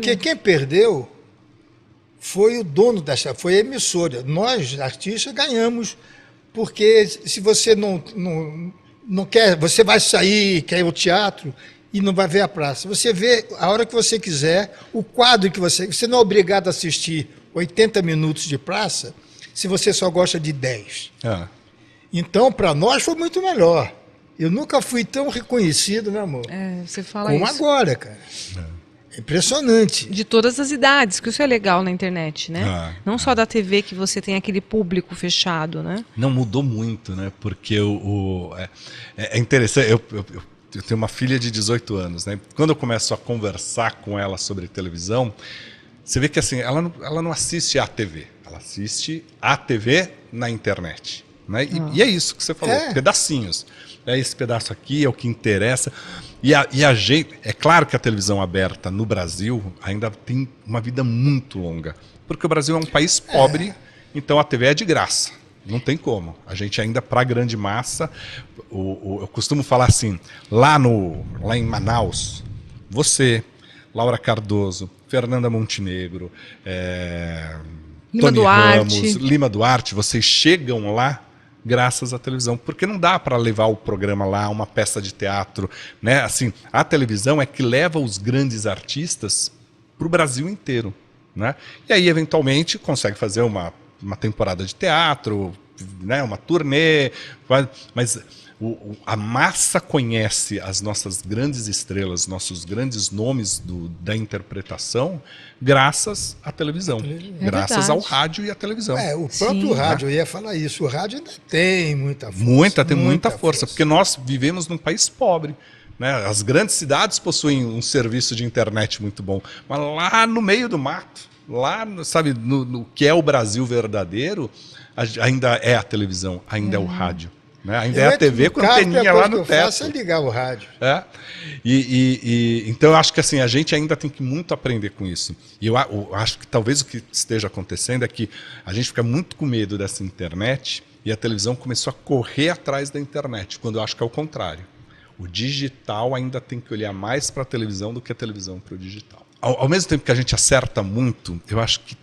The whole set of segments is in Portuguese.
Porque quem perdeu foi o dono foi a emissora. Nós, artistas, ganhamos, porque se você não quer, você vai sair, quer ir ao teatro e não vai ver a praça. Você vê a hora que você quiser, o quadro que você não é obrigado a assistir 80 minutos de praça, se você só gosta de 10. Então, para nós foi muito melhor. Eu nunca fui tão reconhecido, né, amor? Você fala como isso. Agora, cara. É impressionante. De todas as idades, que isso é legal na internet, né? Não só da TV, que você tem aquele público fechado, né? Não, mudou muito, né? Porque é interessante, eu tenho uma filha de 18 anos, né? Quando eu começo a conversar com ela sobre televisão, você vê que assim, ela não assiste a TV, ela assiste a TV na internet. Né? E é isso que você falou, pedacinhos. Esse pedaço aqui é o que interessa. E a gente, é claro que a televisão aberta no Brasil ainda tem uma vida muito longa, porque o Brasil é um país pobre, então a TV é de graça. Não tem como. A gente ainda, para a grande massa, eu costumo falar assim, lá em Manaus, você, Laura Cardoso, Fernanda Montenegro, Tony Ramos, Lima Duarte, vocês chegam lá graças à televisão, porque não dá para levar o programa lá, uma peça de teatro, né? Assim, a televisão é que leva os grandes artistas para o Brasil inteiro, né? E aí, eventualmente, consegue fazer uma temporada de teatro, né? Uma turnê, mas a massa conhece as nossas grandes estrelas, nossos grandes nomes da interpretação, graças à televisão, graças ao rádio e à televisão. O próprio rádio, eu ia falar isso, o rádio ainda tem muita força. Tem muita força, porque nós vivemos num país pobre. Né? As grandes cidades possuem um serviço de internet muito bom, mas lá no meio do mato, lá, sabe, no que é o Brasil verdadeiro, ainda é a televisão, ainda é o rádio. Né? Ainda é a TV com a anteninha lá no teto. Faço é ligar o rádio. Então eu acho que assim, a gente ainda tem que muito aprender com isso. E eu acho que talvez o que esteja acontecendo é que a gente fica muito com medo dessa internet e a televisão começou a correr atrás da internet, quando eu acho que é o contrário. O digital ainda tem que olhar mais para a televisão do que a televisão para o digital. Ao mesmo tempo que a gente acerta muito, eu acho que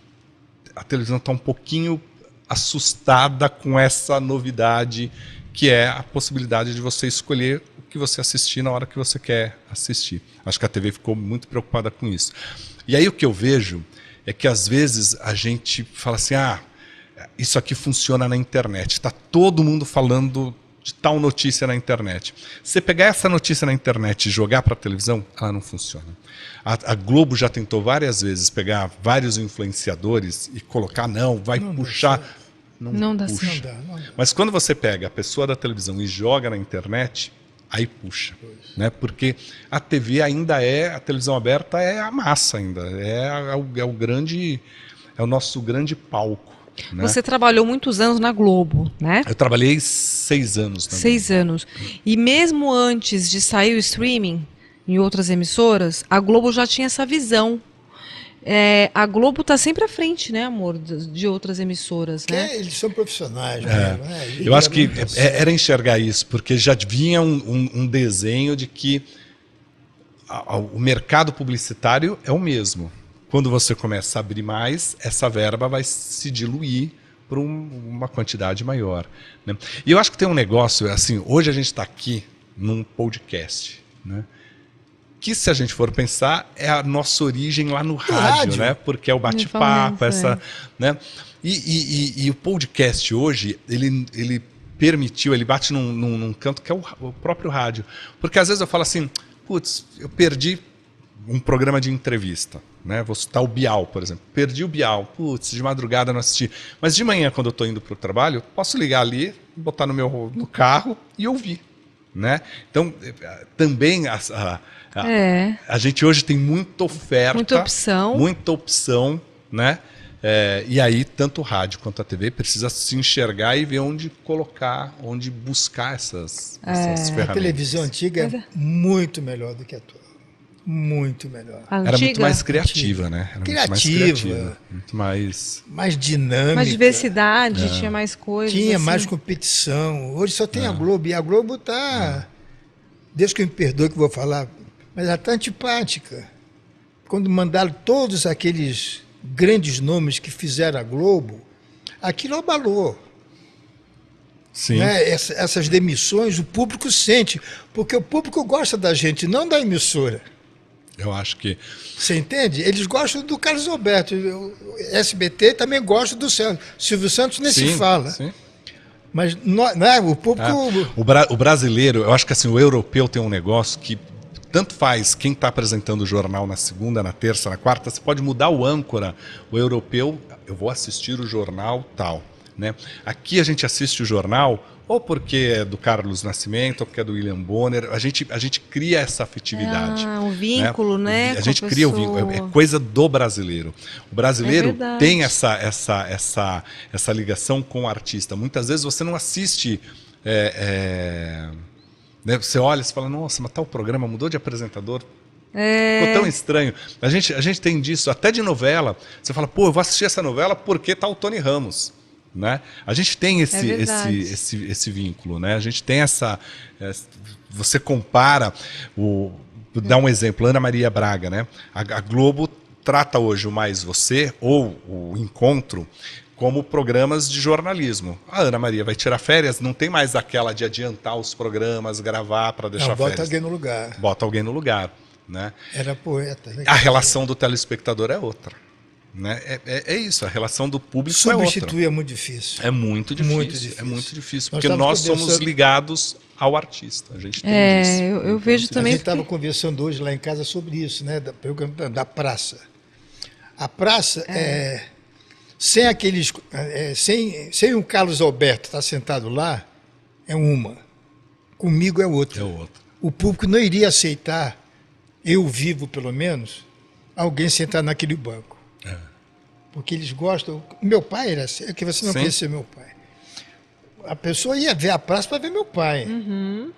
a televisão está um pouquinho assustada com essa novidade, que é a possibilidade de você escolher o que você assistir na hora que você quer assistir. Acho que a TV ficou muito preocupada com isso. E aí o que eu vejo é que às vezes a gente fala assim, isso aqui funciona na internet, está todo mundo falando de tal notícia na internet. Você pegar essa notícia na internet e jogar para a televisão, ela não funciona. A Globo já tentou várias vezes pegar vários influenciadores e colocar, vai puxar... Não dá certo. Mas quando você pega a pessoa da televisão e joga na internet, aí puxa. Né? Porque a TV ainda a televisão aberta é a massa ainda. É o nosso grande palco. Né? Você trabalhou muitos anos na Globo, né? Eu trabalhei 6 anos. 6 anos. E mesmo antes de sair o streaming em outras emissoras, a Globo já tinha essa visão. A Globo está sempre à frente, né, amor, de outras emissoras, né? Eles são profissionais. Né? Eu acho que era enxergar isso, porque já vinha um desenho de que o mercado publicitário é o mesmo. Quando você começa a abrir mais, essa verba vai se diluir por uma quantidade maior. Né? E eu acho que tem um negócio, assim, hoje a gente está aqui num podcast, né? Que, se a gente for pensar, é a nossa origem lá no rádio, né? Porque é o bate-papo, né? E o podcast hoje, ele permitiu, ele bate num canto que é o próprio rádio. Porque às vezes eu falo assim, putz, eu perdi um programa de entrevista, né? Vou citar o Bial, por exemplo. Perdi o Bial, putz, de madrugada não assisti. Mas de manhã, quando eu estou indo para o trabalho, eu posso ligar ali, botar no carro e ouvir. Né? Então, também a gente hoje tem muita oferta, muita opção, né? E aí, tanto o rádio quanto a TV precisa se enxergar e ver onde colocar, onde buscar essas ferramentas. A televisão antiga é muito melhor do que a atual. Muito melhor. Era muito mais criativa, né? Era muito mais dinâmica. Mais diversidade, tinha mais coisas. Tinha mais competição. Hoje só tem a Globo. E a Globo está... Deus que me perdoe que eu vou falar, mas ela está antipática. quando mandaram todos aqueles grandes nomes que fizeram a Globo, aquilo abalou. Sim. Né? Essas demissões, o público sente, porque o público gosta da gente, não da emissora. Eu acho que... Você entende? Eles gostam do Carlos Alberto. O SBT também gosta do Silvio Santos, nem se fala. Sim. Mas né, o público... O brasileiro, eu acho que assim, o europeu tem um negócio que tanto faz quem está apresentando o jornal na segunda, na terça, na quarta, você pode mudar o âncora. O europeu, eu vou assistir o jornal tal. Né? Aqui a gente assiste o jornal ou porque é do Carlos Nascimento, ou porque é do William Bonner. A gente cria essa afetividade. Um vínculo, né? A gente cria o vínculo. É coisa do brasileiro. O brasileiro tem essa ligação com o artista. Muitas vezes você não assiste... né? Você olha e fala, nossa, mas tal programa mudou de apresentador. Ficou tão estranho. A gente tem disso, até de novela. Você fala, pô, eu vou assistir essa novela porque tá o Tony Ramos. Né? A gente tem esse vínculo, né? A gente tem você compara dá um exemplo, Ana Maria Braga, né? A Globo trata hoje o Mais Você ou o Encontro como programas de jornalismo. A Ana Maria vai tirar férias, não tem mais aquela de adiantar os programas, gravar para deixar férias. Bota alguém no lugar. Bota alguém no lugar, né? Era poeta. Né? A relação do telespectador é outra. Né? É isso, a relação do público é outra. Substituir é muito difícil. É muito difícil. Muito difícil. É muito difícil, porque nós somos ligados ao artista. A gente tem isso. Eu vejo também. A gente estava conversando hoje lá em casa sobre isso, né? Da praça. A praça sem aqueles. Sem o Carlos Alberto estar sentado lá, é uma. Comigo é outra. É outra. O público não iria aceitar, eu vivo pelo menos, alguém sentar naquele banco. Porque eles gostam. Meu pai era assim, é que você não conhecia meu pai. A pessoa ia ver a praça para ver meu pai. Uhum.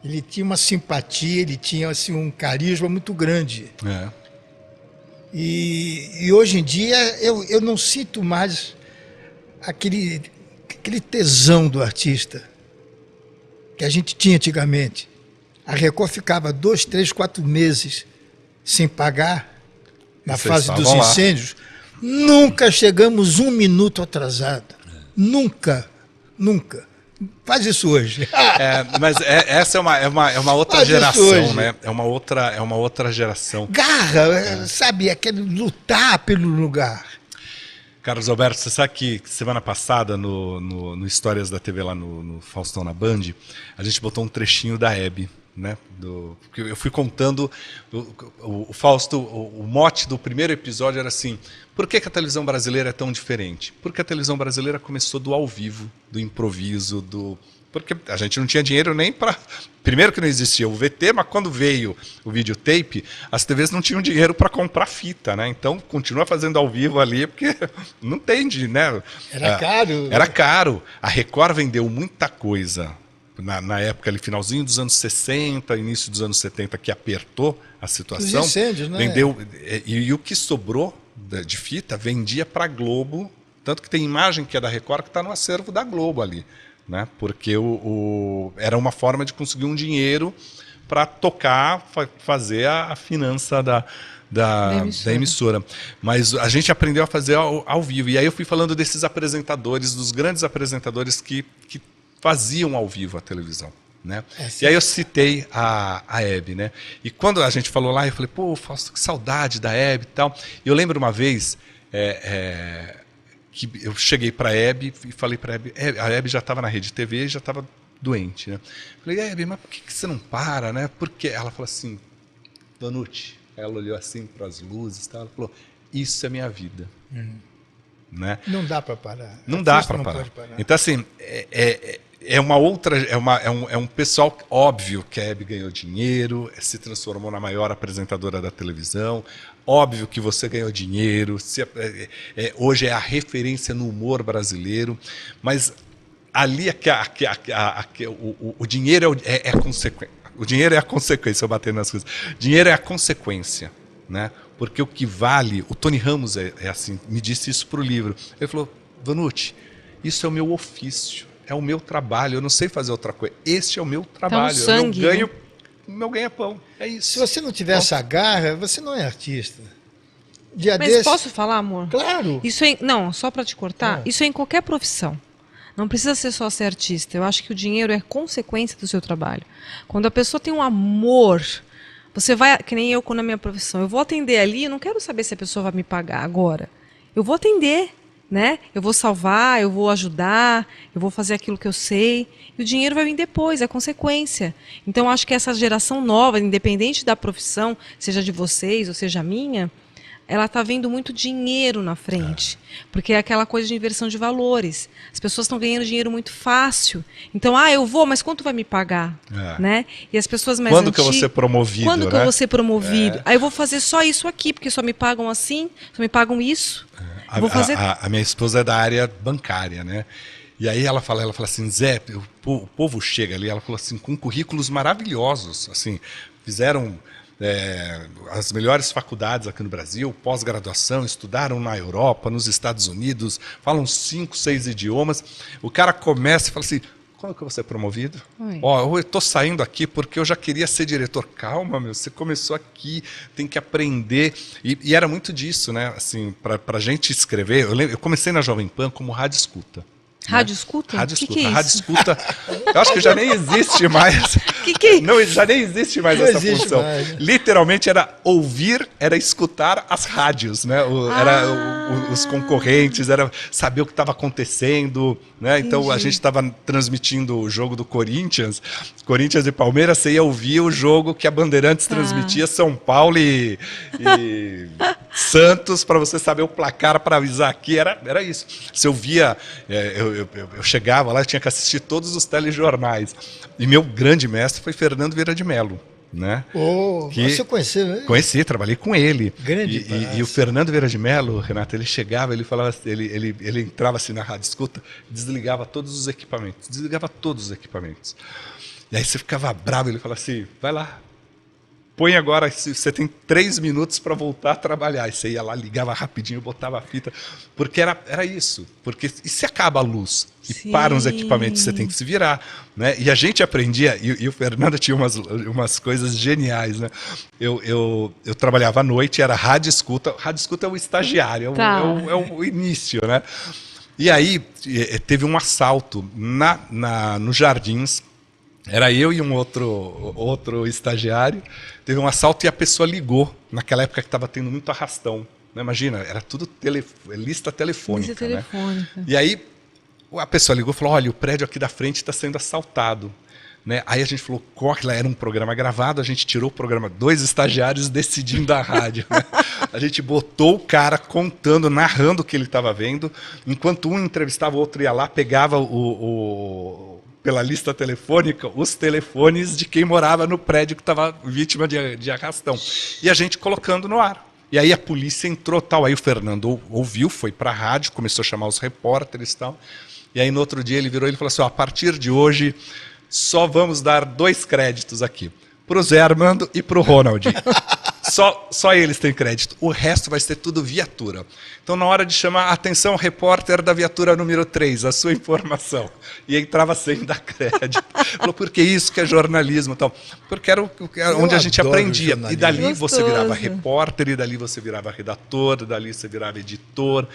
Ele tinha uma simpatia, ele tinha assim, um carisma muito grande. E hoje em dia eu não sinto mais aquele tesão do artista que a gente tinha antigamente. A Record ficava 2, 3, 4 meses sem pagar na fase dos incêndios. Nunca chegamos 1 minuto atrasado. Nunca. Faz isso hoje. Mas essa é uma outra geração, né? É uma outra geração. Garra, sabe? Aquele lutar pelo lugar. Carlos Alberto, você sabe que semana passada, no Histórias da TV, lá no Faustão na Band, a gente botou um trechinho da Hebe. Né? Porque eu fui contando o Fausto, o mote do primeiro episódio era assim: por que a televisão brasileira é tão diferente? Porque a televisão brasileira começou do ao vivo, do improviso, porque a gente não tinha dinheiro nem para... Primeiro que não existia o VT, mas quando veio o videotape, as TVs não tinham dinheiro para comprar fita, né? Então continua fazendo ao vivo ali, porque não tem, né? Era caro. Era caro. A Record vendeu muita coisa na época, ali, finalzinho dos anos 60, início dos anos 70, que apertou a situação. Os incêndios, né? Vendeu, e o que sobrou de fita vendia para a Globo, tanto que tem imagem que é da Record que está no acervo da Globo ali, né? Porque era uma forma de conseguir um dinheiro para tocar, fazer a finança da emissora. Mas a gente aprendeu a fazer ao vivo. E aí eu fui falando desses apresentadores, dos grandes apresentadores que faziam ao vivo a televisão. Né? E aí eu citei a Hebe, né? E quando a gente falou lá, eu falei, pô, Fausto, que saudade da Hebe e tal. E eu lembro uma vez que eu cheguei para a Hebe e falei para a Hebe, a Hebe já estava na Rede TV e já estava doente, né? Falei, Hebe, mas por que você não para, né? Porque ela falou assim, Donute, ela olhou assim para as luzes, tá? Ela falou, isso é minha vida. Né? Não dá para parar. Não dá para parar. Então, assim, é um pessoal óbvio que a Hebe ganhou dinheiro, se transformou na maior apresentadora da televisão, óbvio que você ganhou dinheiro, hoje é a referência no humor brasileiro, mas ali o dinheiro é a consequência. O dinheiro é a consequência, eu bater nas coisas. Dinheiro é a consequência, né? Porque o que vale, o Tony Ramos é assim, me disse isso para o livro. Ele falou, Donute, isso é o meu ofício, é o meu trabalho, eu não sei fazer outra coisa. Este é o meu trabalho, sangue, eu ganho, meu ganha-pão, é isso. Se você não tiver essa garra, você não é artista. dia Mas desse... posso falar, amor? Claro. Isso não, só para te cortar, isso é em qualquer profissão. Não precisa ser só ser artista. Eu acho que o dinheiro é consequência do seu trabalho. Quando a pessoa tem um amor, você vai, que nem eu na minha profissão, eu vou atender ali, eu não quero saber se a pessoa vai me pagar agora. Eu vou atender, né? Eu vou salvar, eu vou ajudar, eu vou fazer aquilo que eu sei. E o dinheiro vai vir depois, é consequência. Então, eu acho que essa geração nova, independente da profissão, seja de vocês ou seja a minha, ela está vendo muito dinheiro na frente, porque é aquela coisa de inversão de valores. As pessoas estão ganhando dinheiro muito fácil. Então, eu vou, mas quanto vai me pagar? Né? E as pessoas mais Quando que eu vou ser promovido? Quando que eu vou ser promovido? Aí eu vou fazer só isso aqui, porque só me pagam assim, só me pagam isso. Vou fazer... a minha esposa é da área bancária, né? E aí ela fala assim, Zé, o povo chega ali, ela falou assim, com currículos maravilhosos, assim, fizeram... as melhores faculdades aqui no Brasil, pós-graduação, estudaram na Europa, nos Estados Unidos, falam 5, 6 idiomas. O cara começa e fala assim, quando que eu vou ser promovido? Eu estou saindo aqui porque eu já queria ser diretor. Calma, meu, você começou aqui, tem que aprender. E era muito disso, né? Assim, para a gente escrever, eu comecei na Jovem Pan como rádio escuta. Rádio escuta? Rádio escuta. Que é Rádio isso? escuta. Eu acho que já nem existe mais. Não, já nem existe mais essa função. Mais. Literalmente era escutar as rádios, né? Os concorrentes, era saber o que estava acontecendo, né? Então a gente estava transmitindo o jogo do Corinthians e Palmeiras, você ia ouvir o jogo que a Bandeirantes transmitia, São Paulo e Santos, para você saber o placar, para avisar aqui, era isso. Você ouvia, eu chegava lá, eu tinha que assistir todos os telejornais. E meu grande mestre foi Fernando Vieira de Mello, né? Você conheceu, né? Conheci, trabalhei com ele. Grande e o Fernando Vieira de Mello, Renato, ele chegava, ele falava, ele entrava assim na rádio escuta, desligava todos os equipamentos. E aí você ficava bravo, ele falava assim, vai lá, põe agora, você tem 3 minutos para voltar a trabalhar. E você ia lá, ligava rapidinho, botava a fita. Porque era isso. Porque e se acaba a luz? E param os equipamentos, você tem que se virar. Né? E a gente aprendia, e o Fernando tinha umas coisas geniais. Né? Eu trabalhava à noite, era rádio escuta. Rádio escuta é o estagiário, é o início. Né? E aí teve um assalto nos Jardins. Era eu e um outro estagiário. Teve um assalto e a pessoa ligou. Naquela época que estava tendo muito arrastão. Né? Imagina, era tudo lista telefônica. Né? E aí a pessoa ligou e falou, olha, o prédio aqui da frente está sendo assaltado. Né? Aí a gente falou, corre lá, era um programa gravado, a gente tirou o programa, 2 estagiários decidindo a rádio. Né? A gente botou o cara contando, narrando o que ele estava vendo, enquanto um entrevistava o outro, ia lá, pegava pela lista telefônica, os telefones de quem morava no prédio que estava vítima de arrastão. E a gente colocando no ar. E aí a polícia entrou, tal. Aí o Fernando ouviu, foi para a rádio, começou a chamar os repórteres e tal. E aí no outro dia ele virou e falou assim, a partir de hoje só vamos dar 2 créditos aqui. Para o Zé Armando e para o Ronald. Só eles têm crédito. O resto vai ser tudo viatura. Então, na hora de chamar, atenção, repórter da viatura número 3, a sua informação. E entrava sem dar crédito. Falou, por que isso que é jornalismo? Tal? Porque era onde a gente aprendia. E dali você virava repórter, e dali você virava redator, dali você virava editor.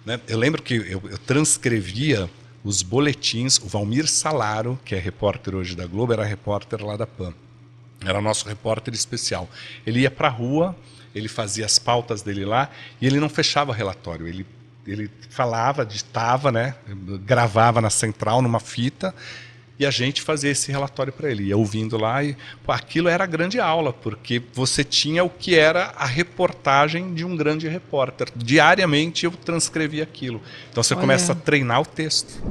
Né? Eu lembro que eu transcrevia os boletins. O Valmir Salaro, que é repórter hoje da Globo, era repórter lá da PAN. Era nosso repórter especial. Ele ia para a rua, ele fazia as pautas dele lá e ele não fechava relatório. Ele falava, ditava, né, gravava na central, numa fita, e a gente fazia esse relatório para ele. Ia ouvindo lá e aquilo era a grande aula, porque você tinha o que era a reportagem de um grande repórter. Diariamente eu transcrevia aquilo. Então você começa a treinar o texto.